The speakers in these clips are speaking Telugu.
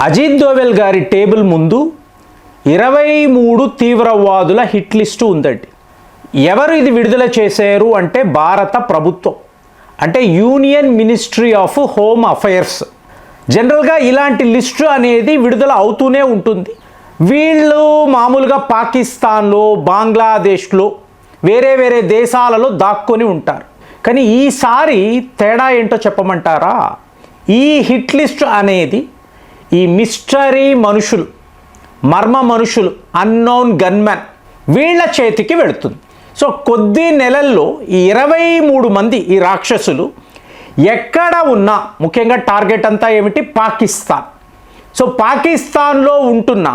అజిత్ దోవల్ గారి టేబుల్ ముందు 23 తీవ్రవాదుల హిట్ లిస్టు ఉందండి. ఎవరు ఇది విడుదల చేశారు అంటే భారత ప్రభుత్వం, అంటే union ministry of home affairs. జనరల్గా ఇలాంటి లిస్టు అనేది విడుదల అవుతూనే ఉంటుంది. వీళ్ళు మామూలుగా పాకిస్తాన్లో, బంగ్లాదేశ్లో, వేరే వేరే దేశాలలో దాక్కొని ఉంటారు. కానీ ఈసారి తేడా ఏంటో చెప్పమంటారా? ఈ హిట్ లిస్ట్ అనేది ఈ మిస్టరీ మనుషులు, మర్మ మనుషులు, అన్నోన్ గన్మెన్ వీళ్ళ చేతికి వెళుతుంది. సో కొద్ది నెలల్లో ఈ 23 మంది ఈ రాక్షసులు ఎక్కడ ఉన్నా, ముఖ్యంగా టార్గెట్ అంతా ఏమిటి? పాకిస్తాన్. సో పాకిస్తాన్లో ఉంటున్న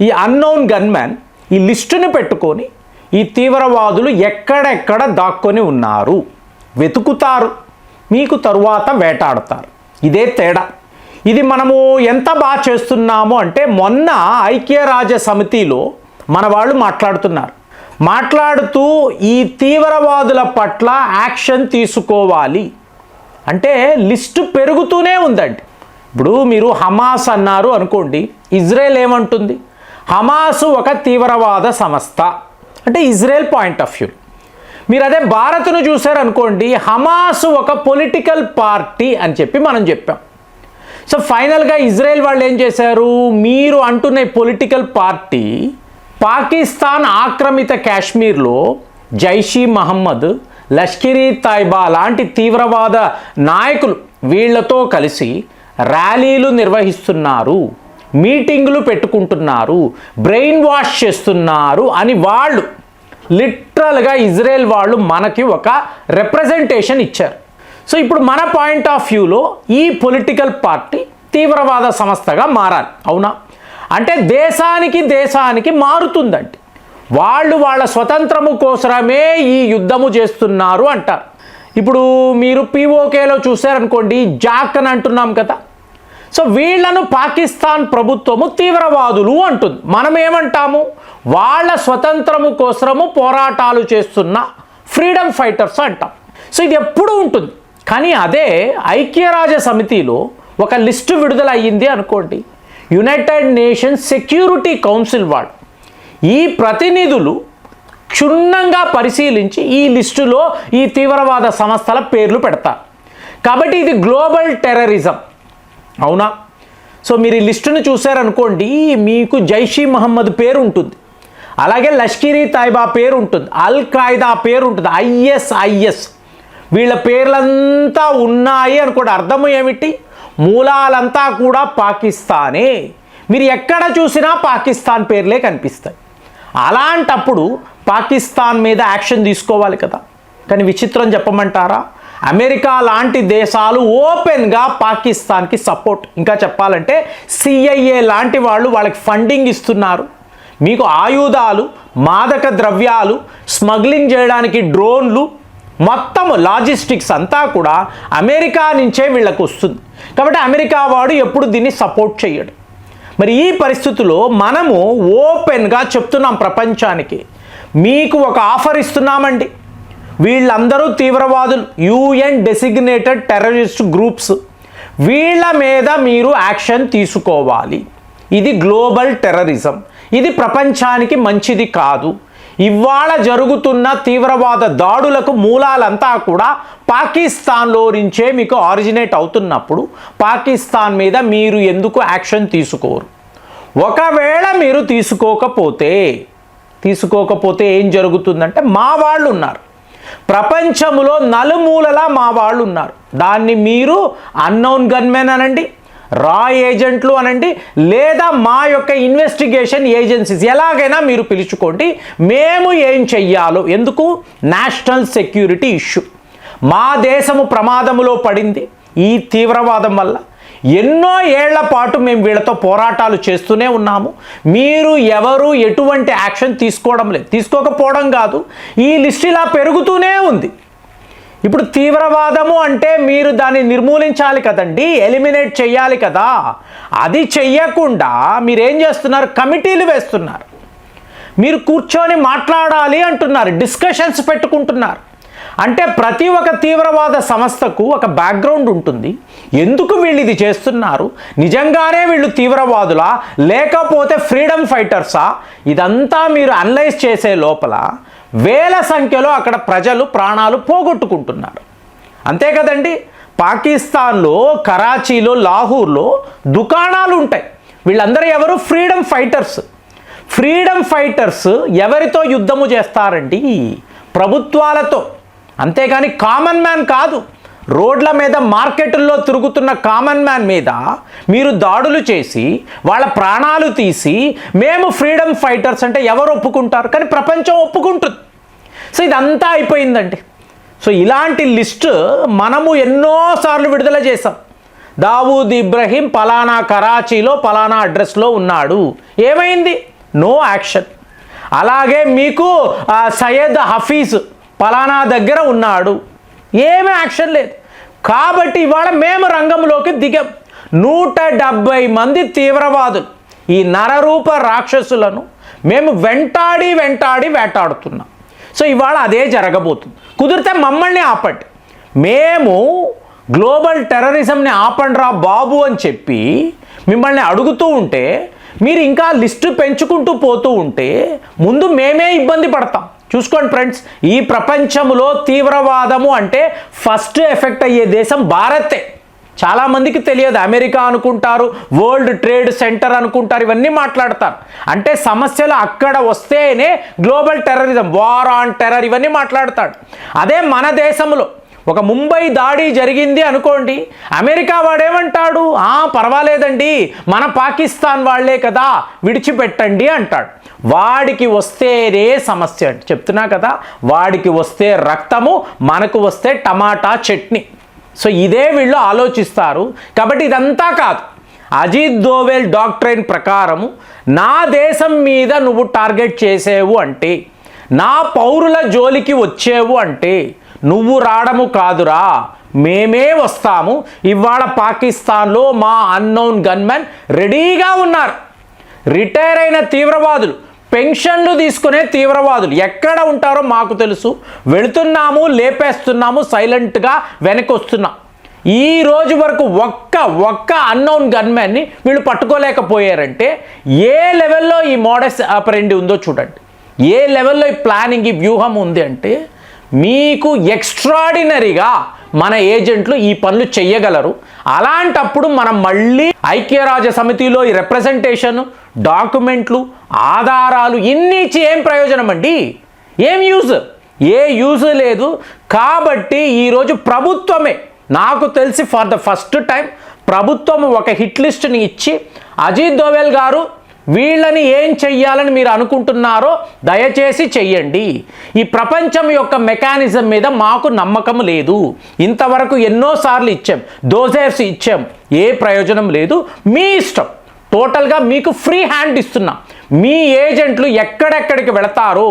ఈ అన్నోన్ గన్మెన్ ఈ లిస్టుని పెట్టుకొని ఈ తీవ్రవాదులు ఎక్కడెక్కడ దాక్కొని ఉన్నారు వెతుకుతారు, మీకు తరువాత వేటాడతారు. ఇదే తేడా. ఇది మనము ఎంత బాగా చేస్తున్నాము అంటే, మొన్న ఐక్యరాజ్య సమితిలో మన వాళ్ళు మాట్లాడుతూ ఈ తీవ్రవాదుల పట్ల యాక్షన్ తీసుకోవాలి అంటే లిస్టు పెరుగుతూనే ఉందండి. ఇప్పుడు మీరు హమాస్ అన్నారు అనుకోండి, ఇజ్రాయెల్ ఏమంటుంది? హమాస్ ఒక తీవ్రవాద సంస్థ అంటే ఇజ్రాయెల్ పాయింట్ ఆఫ్ వ్యూ. మీరు అదే భారత్ను చూశారనుకోండి, హమాస్ ఒక పొలిటికల్ పార్టీ అని చెప్పి మనం చెప్పాం. సో ఫైనల్గా ఇజ్రాయెల్ వాళ్ళు ఏం చేశారు? మీరు అంటున్న పొలిటికల్ పార్టీ పాకిస్తాన్ ఆక్రమిత కాశ్మీర్లో జైషీ మహమ్మద్, లష్కర్ ఈ తైబా లాంటి తీవ్రవాద నాయకులు వీళ్లతో కలిసి ర్యాలీలు నిర్వహిస్తున్నారు, మీటింగులు పెట్టుకుంటున్నారు, బ్రెయిన్ వాష్ చేస్తున్నారు అని వాళ్ళు లిటరల్గా ఇజ్రాయెల్ వాళ్ళు మనకి ఒక రిప్రజెంటేషన్ ఇచ్చారు. సో ఇప్పుడు మన పాయింట్ ఆఫ్ వ్యూలో ఈ పొలిటికల్ పార్టీ తీవ్రవాద సంస్థగా మారాలి, అవునా? అంటే దేశానికి మారుతుందండి. వాళ్ళు వాళ్ళ స్వతంత్రము కోసమే ఈ యుద్ధము చేస్తున్నారు అంటారు. ఇప్పుడు మీరు పీఓకేలో చూశారనుకోండి, జాక్ అని అంటున్నాం కదా. సో వీళ్లను పాకిస్తాన్ ప్రభుత్వము తీవ్రవాదులు అంటుంది. మనం ఏమంటాము? వాళ్ళ స్వతంత్రము కోసము పోరాటాలు చేస్తున్న ఫ్రీడమ్ ఫైటర్స్ అంటాం. సో ఇది ఎప్పుడూ ఉంటుంది. కానీ అదే ఐక్యరాజ్య సమితిలో ఒక లిస్టు విడుదల అయ్యింది అనుకోండి, యునైటెడ్ నేషన్స్ సెక్యూరిటీ కౌన్సిల్ వాళ్ళు ఈ ప్రతినిధులు క్షుణ్ణంగా పరిశీలించి ఈ లిస్టులో ఈ తీవ్రవాద సంస్థల పేర్లు పెడతారు. కాబట్టి ఇది గ్లోబల్ టెర్రరిజం, అవునా? సో మీరు ఈ లిస్టును చూశారనుకోండి, మీకు జైషీ మహమ్మద్ పేరు ఉంటుంది, అలాగే లష్కర్ ఈ తైబా పేరు ఉంటుంది, అల్ ఖైదా పేరు ఉంటుంది, ఐఎస్ఐఎస్ వీళ్ళ పేర్లంతా ఉన్నాయి అనుకోండి. అర్థం ఏమిటి? మూలాలంతా కూడా పాకిస్తానే. మీరు ఎక్కడ చూసినా పాకిస్తాన్ పేర్లే కనిపిస్తాయి. అలాంటప్పుడు పాకిస్తాన్ మీద యాక్షన్ తీసుకోవాలి కదా. కానీ విచిత్రం చెప్పమంటారా? అమెరికా లాంటి దేశాలు ఓపెన్గా పాకిస్తాన్కి సపోర్ట్, ఇంకా చెప్పాలంటే సిఐఏ లాంటి వాళ్ళు వాళ్ళకి ఫండింగ్ ఇస్తున్నారు. మీకు ఆయుధాలు, మాదక ద్రవ్యాలు, స్మగ్లింగ్ చేయడానికి డ్రోన్లు, మొత్తం లాజిస్టిక్స్ అంతా కూడా అమెరికా నుంచే వీళ్ళకు వస్తుంది. కాబట్టి అమెరికా వాడు ఎప్పుడు దీన్ని సపోర్ట్ చేయడు. మరి ఈ పరిస్థితుల్లో మనము ఓపెన్గా చెప్తున్నాం ప్రపంచానికి, మీకు ఒక ఆఫర్ ఇస్తున్నామండి. వీళ్ళందరూ తీవ్రవాదులు, యుఎన్ డెసిగ్నేటెడ్ టెర్రరిస్ట్ గ్రూప్స్, వీళ్ళ మీద మీరు యాక్షన్ తీసుకోవాలి. ఇది గ్లోబల్ టెర్రరిజం, ఇది ప్రపంచానికి మంచిది కాదు. ఇవాళ జరుగుతున్న తీవ్రవాద దాడులకు మూలాలంతా కూడా పాకిస్తాన్లో నుంచే మీకు ఆరిజినేట్ అవుతున్నప్పుడు పాకిస్తాన్ మీద మీరు ఎందుకు యాక్షన్ తీసుకోరు? ఒకవేళ మీరు తీసుకోకపోతే ఏం జరుగుతుందంటే, మా వాళ్ళు ఉన్నారు ప్రపంచంలో నలుమూలలా, మా వాళ్ళు ఉన్నారు. దాన్ని మీరు అన్నోన్ గన్మెన్ అనండి, రా ఏజెంట్లు అనండి, లేదా మా యొక్క ఇన్వెస్టిగేషన్ ఏజెన్సీస్, ఎలాగైనా మీరు పిలుచుకోండి. మేము ఏం చెయ్యాలో, ఎందుకు? National security issue. మా దేశము ప్రమాదములో పడింది ఈ తీవ్రవాదం వల్ల. ఎన్నో ఏళ్ల పాటు మేము వీళ్ళతో పోరాటాలు చేస్తూనే ఉన్నాము. మీరు ఎవరు ఎటువంటి యాక్షన్ తీసుకోవడం లేదు. తీసుకోకపోవడం కాదు, ఈ లిస్ట్ ఇలా పెరుగుతూనే ఉంది. ఇప్పుడు తీవ్రవాదము అంటే మీరు దాన్ని నిర్మూలించాలి కదండి, ఎలిమినేట్ చేయాలి కదా. అది చెయ్యకుండా మీరేం చేస్తున్నారు? కమిటీలు వేస్తున్నారు. మీరు కూర్చొని మాట్లాడాలి అంటున్నారు, డిస్కషన్స్ పెట్టుకుంటున్నారు. అంటే ప్రతి ఒక్క తీవ్రవాద సంస్థకు ఒక బ్యాక్గ్రౌండ్ ఉంటుంది. ఎందుకు వీళ్ళు ఇది చేస్తున్నారు, నిజంగానే వీళ్ళు తీవ్రవాదులా లేకపోతే ఫ్రీడమ్ ఫైటర్సా, ఇదంతా మీరు అనలైజ్ చేసే లోపల వేల సంఖ్యలో అక్కడ ప్రజలు ప్రాణాలు పోగొట్టుకుంటున్నారు. అంతే కదండి. పాకిస్తాన్లో కరాచీలో లాహోర్లో దుకాణాలు ఉంటాయి. వీళ్ళందరూ ఎవరు? Freedom fighters. ఫ్రీడమ్ ఫైటర్స్ ఎవరితో యుద్ధము చేస్తారండి? ప్రభుత్వాలతో. అంతేగాని కామన్ మ్యాన్ కాదు. రోడ్ల మీద మార్కెట్ల్లో తిరుగుతున్న కామన్ మ్యాన్ మీద మీరు దాడులు చేసి వాళ్ళ ప్రాణాలు తీసి మేము ఫ్రీడమ్ ఫైటర్స్ అంటే ఎవరు ఒప్పుకుంటారు? కానీ ప్రపంచం ఒప్పుకుంటుంది. సో ఇదంతా అయిపోయిందండి. సో ఇలాంటి లిస్టు మనము ఎన్నోసార్లు విడుదల చేసాం. దావూద్ ఇబ్రహీం పలానా కరాచీలో పలానా అడ్రస్లో ఉన్నాడు, ఏమైంది? No action. అలాగే మీకు సయ్యద్ హఫీజ్ పలానా దగ్గర ఉన్నాడు, ఏమీ యాక్షన్ లేదు. కాబట్టి ఇవాళ మేము రంగంలోకి దిగాం. 170 మంది తీవ్రవాదులు, ఈ నరరూప రాక్షసులను మేము వెంటాడి వేటాడుతున్నాం. సో ఇవాళ అదే జరగబోతుంది. కుదిరితే మమ్మల్ని ఆపండి, మేము గ్లోబల్ టెర్రరిజంని ఆపండిరా బాబు అని చెప్పి మిమ్మల్ని అడుగుతూ ఉంటే మీరు ఇంకా లిస్టు పెంచుకుంటూ పోతూ ఉంటే ముందు మేమే ఇబ్బంది పడతాం. చూసుకోండి ఫ్రెండ్స్, ఈ ప్రపంచంలో తీవ్రవాదము అంటే ఫస్ట్ ఎఫెక్ట్ అయ్యే దేశం భారతే. చాలామందికి తెలియదు. అమెరికా అనుకుంటారు, వరల్డ్ ట్రేడ్ సెంటర్ అనుకుంటారు, ఇవన్నీ మాట్లాడతారు. అంటే సమస్యలు అక్కడ వస్తేనే global terrorism, war on terror ఇవన్నీ మాట్లాడతాడు. అదే మన దేశంలో ఒక ముంబై దాడి జరిగింది అనుకోండి, అమెరికా వాడేమంటాడు? పర్వాలేదండి, మన పాకిస్తాన్ వాళ్లే కదా, విడిచిపెట్టండి అంటాడు. వాడికి వస్తేనే సమస్య అండి. చెప్తున్నా కదా, వాడికి వస్తే రక్తము, మనకు వస్తే టమాటా చట్నీ. సో ఇదే వీళ్ళు ఆలోచిస్తారు. కాబట్టి ఇదంతా కాదు. అజిత్ దోవెల్ డాక్ట్రైన్ ప్రకారము నా దేశం మీద నువ్వు టార్గెట్ చేసేవు అంటే, నా పౌరుల జోలికి వచ్చేవు అంటే నువ్వు రావడము కాదురా, మేమే వస్తాము. ఇవాళ పాకిస్తాన్లో మా అన్నోన్ గన్మెన్ రెడీగా ఉన్నారు. రిటైర్ అయిన తీవ్రవాదులు, పెన్షన్లు తీసుకునే తీవ్రవాదులు ఎక్కడ ఉంటారో మాకు తెలుసు. వెళుతున్నాము, లేపేస్తున్నాము, సైలెంట్గా వెనక్కి వస్తున్నాం. ఈ రోజు వరకు ఒక్క అన్నోన్ గన్మెన్ని వీళ్ళు పట్టుకోలేకపోయారంటే ఏ లెవెల్లో ఈ మోడస్ ఆపరెండి ఉందో చూడండి. ఏ లెవెల్లో ఈ ప్లానింగ్, ఈ వ్యూహం ఉంది అంటే మీకు ఎక్స్ట్రాడినరీగా మన ఏజెంట్లు ఈ పనులు చెయ్యగలరు. అలాంటప్పుడు మనం మళ్ళీ ఐక్యరాజ్య సమితిలో ఈ రిప్రజెంటేషన్, డాక్యుమెంట్లు, ఆధారాలు ఇన్ని ఇచ్చి ఏం ప్రయోజనం అండి? ఏం యూజ్? ఏ యూజ్ లేదు. కాబట్టి ఈరోజు ప్రభుత్వమే, నాకు తెలిసి ఫర్ ద ఫస్ట్ టైం ప్రభుత్వం ఒక హిట్ లిస్ట్ని ఇచ్చి అజిత్ దోవెల్ గారు వీళ్ళని ఏం చెయ్యాలని మీరు అనుకుంటున్నారో దయచేసి చెయ్యండి. ఈ ప్రపంచం యొక్క మెకానిజం మీద మాకు నమ్మకం లేదు. ఇంతవరకు ఎన్నోసార్లు ఇచ్చాం, డోజర్స్ ఇచ్చాం, ఏ ప్రయోజనం లేదు. మీ ఇష్టం. టోటల్గా మీకు ఫ్రీ హ్యాండ్ ఇస్తున్నాం. మీ ఏజెంట్లు ఎక్కడెక్కడికి వెళతారో,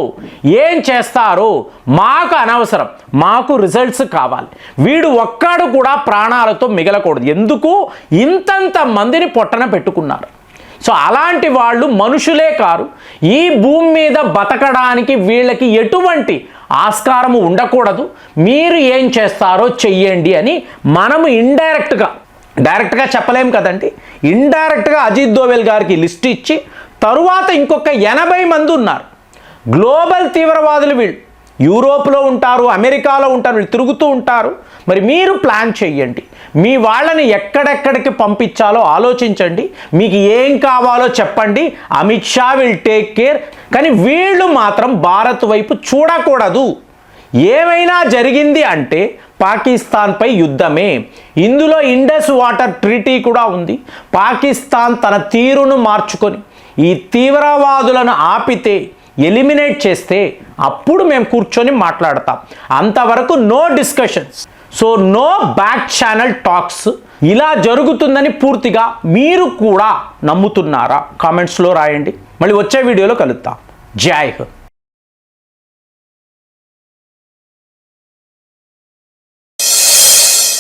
ఏం చేస్తారో మాకు అనవసరం. మాకు రిజల్ట్స్ కావాలి. వీడు ఒక్కడు కూడా ప్రాణాలతో మిగలకూడదు. ఎందుకు? ఇంతంత మందిని పొట్టన పెట్టుకున్నారు. సో అలాంటి వాళ్ళు మనుషులే కారు. ఈ భూమి మీద బతకడానికి వీళ్ళకి ఎటువంటి ఆస్కారము ఉండకూడదు. మీరు ఏం చేస్తారో చెయ్యండి అని మనము డైరెక్ట్గా చెప్పలేం కదండి. ఇండైరెక్ట్గా అజిత్ దోవెల్ గారికి లిస్ట్ ఇచ్చి తరువాత ఇంకొక 80 మంది ఉన్నారు గ్లోబల్ తీవ్రవాదులు. వీళ్ళు యూరోప్లో ఉంటారు, అమెరికాలో ఉంటారు, వీళ్ళు తిరుగుతూ ఉంటారు. మరి మీరు ప్లాన్ చెయ్యండి. మీ వాళ్ళని ఎక్కడెక్కడికి పంపించాలో ఆలోచించండి. మీకు ఏం కావాలో చెప్పండి. Amit Shah will take care. కానీ వీళ్ళు మాత్రం భారత్ వైపు చూడకూడదు. ఏమైనా జరిగింది అంటే పాకిస్తాన్పై యుద్ధమే. ఇందులో ఇండస్ వాటర్ ట్రీటీ కూడా ఉంది. పాకిస్తాన్ తన తీరును మార్చుకొని ఈ తీవ్రవాదులను ఆపితే, ఎలిమినేట్ చేస్తే అప్పుడు మేము కూర్చొని మాట్లాడతాం. అంతవరకు no discussions. So no back channel talks. ఇలా జరుగుతుందని పూర్తిగా మీరు కూడా నమ్ముతున్నారా? కామెంట్స్లో రాయండి. మళ్ళీ వచ్చే వీడియోలో కలుద్దాం. జై హింద్.